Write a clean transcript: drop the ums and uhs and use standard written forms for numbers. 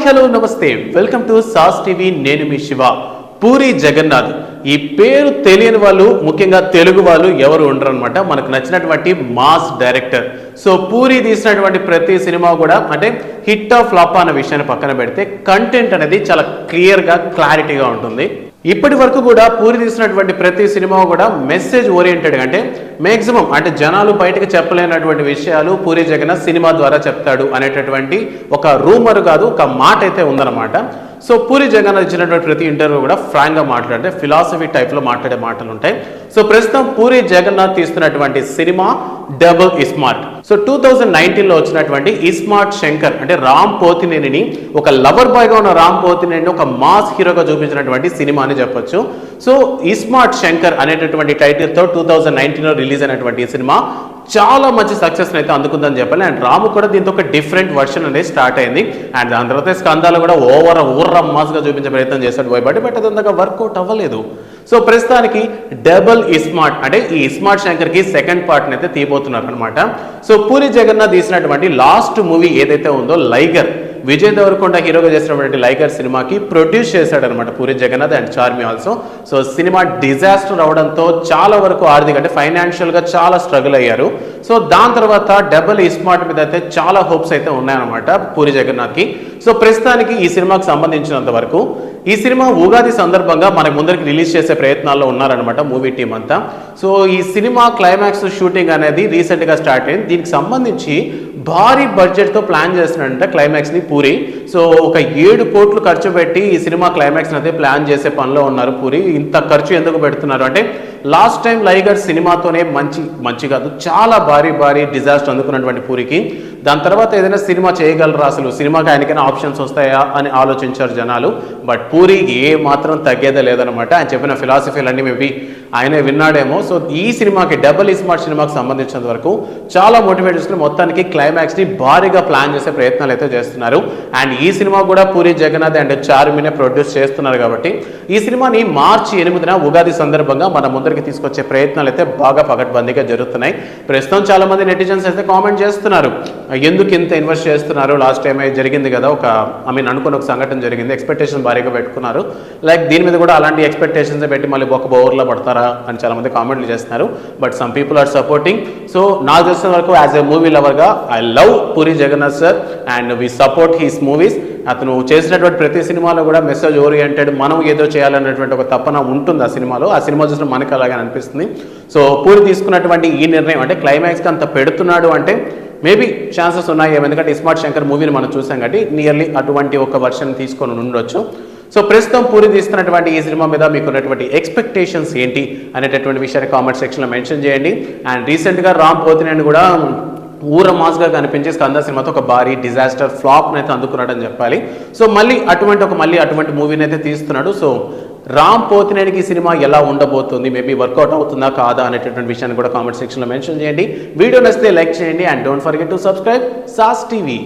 Hello నమస్తే, welcome to sauce TV. నేను మీ శివ. పూరి జగన్నాథ్ ఈ పేరు తెలియని వాళ్ళు, ముఖ్యంగా తెలుగు వాళ్ళు ఎవరు ఉండరు అనమాట. మనకు నచ్చినటువంటి మాస్ డైరెక్టర్. సో పూరి తీసినటువంటి ప్రతి సినిమా కూడా అంటే హిట్ ఆఫ్ ఫ్లాప్ అనే విషయాన్ని పక్కన పెడితే కంటెంట్ అనేది చాలా క్లియర్గా క్లారిటీగా ఉంటుంది. ఇప్పటి వరకు కూడా పూరి తీసినటువంటి ప్రతి సినిమా కూడా మెసేజ్ ఓరియంటెడ్, అంటే మ్యాక్సిమం అంటే జనాలు బయటకు చెప్పలేనటువంటి విషయాలు పూరి జగన్నాథ్ సినిమా ద్వారా చెప్తాడు అనేటటువంటి ఒక రూమర్ కాదు, ఒక మాట అయితే ఉందన్నమాట. సో పూరి జగన్నాథ్ ఇచ్చినటువంటి ప్రతి ఇంటర్వ్యూ కూడా ఫ్రాంక్గా మాట్లాడితే ఫిలాసఫీ టైప్లో మాట్లాడే మాటలు ఉంటాయి. సో ప్రస్తుతం పూరి జగన్నాథ్ తీస్తున్నటువంటి సినిమా డబుల్ ఇస్మార్ట్. సో 2019లో వచ్చినటువంటి ఇస్మార్ట్ శంకర్ అంటే రామ్ పోతినేనిని, ఒక లవర్ బాయ్గా ఉన్న రామ్ పోతినేని ఒక మాస్ హీరోగా చూపించినటువంటి సినిమా అని చెప్పొచ్చు. సో ఇస్మార్ట్ శంకర్ అనేటటువంటి టైటిల్తో 2019లో రిలీజ్ అయినటువంటి ఈ సినిమా చాలా మంచి సక్సెస్ అయితే అందుకుందని చెప్పాలి. అండ్ రాము కూడా దీంతో ఒక డిఫరెంట్ వర్షన్ అనేది స్టార్ట్ అయింది. అండ్ దాని తర్వాత స్కందాలు కూడా ఊర్ర మాస్గా చూపించే ప్రయత్నం చేశాడు బట్ అదంతగా వర్కౌట్ అవ్వలేదు. సో ప్రస్తుతానికి డబుల్ ఇస్మార్ట్ అంటే ఈ ఇస్మార్ట్ శంకర్కి సెకండ్ పార్ట్ని అయితే తీయబోతున్నారు అనమాట. సో పూరి జగన్నాథ్ తీసినటువంటి లాస్ట్ మూవీ ఏదైతే ఉందో లైగర్, విజయ్ దేవరకొండ హీరోగా చేసినటువంటి లైగర్ సినిమాకి ప్రొడ్యూస్ చేశాడనమాట Puri Jagannadh and Charmi also. So cinema disaster అవడంతో చాలా వరకు ఆర్థిక అంటే ఫైనాన్షియల్గా చాలా స్ట్రగుల్ అయ్యారు. సో దాని తర్వాత డబుల్ ఇస్మార్ట్ మీద అయితే చాలా హోప్స్ అయితే ఉన్నాయన్నమాట పూరి జగన్నాథ్కి. సో ప్రస్తుతానికి ఈ సినిమాకి సంబంధించినంత వరకు ఈ సినిమా ఉగాది సందర్భంగా మనకు ముందరికి రిలీజ్ చేసే ప్రయత్నాల్లో ఉన్నారనమాట మూవీ టీం అంతా. సో ఈ సినిమా క్లైమాక్స్ షూటింగ్ అనేది రీసెంట్గా స్టార్ట్ అయింది. దీనికి సంబంధించి భారీ బడ్జెట్తో ప్లాన్ చేస్తున్నాడంట క్లైమాక్స్ని పూరి. సో ఒక 7 కోట్లు ఖర్చు పెట్టి ఈ సినిమా క్లైమాక్స్ని అయితే ప్లాన్ చేసే పనిలో ఉన్నారు పూరి. ఇంత ఖర్చు ఎందుకు పెడుతున్నారు అంటే లాస్ట్ టైం లైగర్ సినిమాతోనే మంచి కాదు, చాలా భారీ డిజాస్టర్ అందుకున్నటువంటి పూరికి దాని తర్వాత ఏదైనా సినిమా చేయగలరా, అసలు సినిమాకి ఆయనకైనా ఆప్షన్స్ వస్తాయా అని ఆలోచించారు జనాలు. బట్ పూరి ఏ మాత్రం తగ్గేదే లేదనమాట. ఆయన చెప్పిన ఫిలాసఫీలన్నీ మేబీ ఆయనే విన్నాడేమో. సో ఈ సినిమాకి డబుల్ ఇస్మార్ట్ సినిమాకి సంబంధించినంత వరకు చాలా మోటివేట్ చేసుకుని మొత్తానికి క్లైమాక్స్ని భారీగా ప్లాన్ చేసే ప్రయత్నాలు అయితే చేస్తున్నారు. అండ్ ఈ సినిమా కూడా పూరి జగన్నాథ్ అండ్ చార్మినే ప్రొడ్యూస్ చేస్తున్నారు కాబట్టి ఈ సినిమాని మార్చి 8న ఉగాది సందర్భంగా మన ముందరికి తీసుకొచ్చే ప్రయత్నాలు అయితే బాగా పకడ్బందీగా జరుగుతున్నాయి. ప్రస్తుతం చాలా మంది నెటిజన్స్ అయితే కామెంట్ చేస్తున్నారు, ఎందుకు ఇంత ఇన్వెస్ట్ చేస్తున్నారు, లాస్ట్ టైం జరిగింది కదా ఒక అనుకున్న ఒక సంఘటన జరిగింది, ఎక్స్పెక్టేషన్ భారీగా పెట్టుకున్నారు, లైక్ దీని మీద కూడా అలాంటి ఎక్స్పెక్టేషన్స్ పెట్టి మళ్ళీ ఒక బోర్లో పడతారా అని చాలా మంది కామెంట్లు చేస్తున్నారు. But some people are supporting. So నాకు తెలిసిన వరకు యాజ్ ఎ మూవీ లవర్గా I love Puri Jagannadh sir and we support his movies. అతను చేసినటువంటి ప్రతి సినిమాలో కూడా మెసేజ్ ఓరియంటెడ్, మనం ఏదో చేయాలన్నటువంటి ఒక తపన ఉంటుంది ఆ సినిమాలో. ఆ సినిమా చూసిన మనకు అలాగే అనిపిస్తుంది. సో పూరి తీసుకున్నటువంటి ఈ నిర్ణయం అంటే క్లైమాక్స్కి అంత పెడుతున్నాడు అంటే మేబీ ఛాన్సెస్ ఉన్నాయి, ఎందుకంటే ఇస్మార్ట్ శంకర్ మూవీని మనం చూసాం కాబట్టి నియర్లీ అటువంటి ఒక వర్షన్ తీసుకొని ఉండొచ్చు. సో ప్రస్తుతం పూరి తీస్తున్నటువంటి ఈ సినిమా మీద మీకు ఉన్నటువంటి ఎక్స్పెక్టేషన్స్ ఏంటి అనేటటువంటి విషయాన్ని కామెంట్ సెక్షన్లో మెన్షన్ చేయండి. అండ్ రీసెంట్గా రామ్ పోతినేని కూడా ఊర మాస్గా కనిపించి స్కంద సినిమాతో ఒక భారీ డిజాస్టర్ ఫ్లాప్ని అయితే అందుకున్నాడని చెప్పాలి. సో మళ్ళీ అటువంటి మూవీని అయితే తీస్తున్నాడు. సో రామ్ పోతినేనికి సినిమా ఎలా ఉండబోతుంది, మేబీ వర్కౌట్ అవుతుందా కాదా అనేటటువంటి విషయాన్ని కూడా కామెంట్ సెక్షన్లో మెన్షన్ చేయండి. వీడియో నచ్చితే లైక్ చేయండి and don't forget to subscribe sauce TV.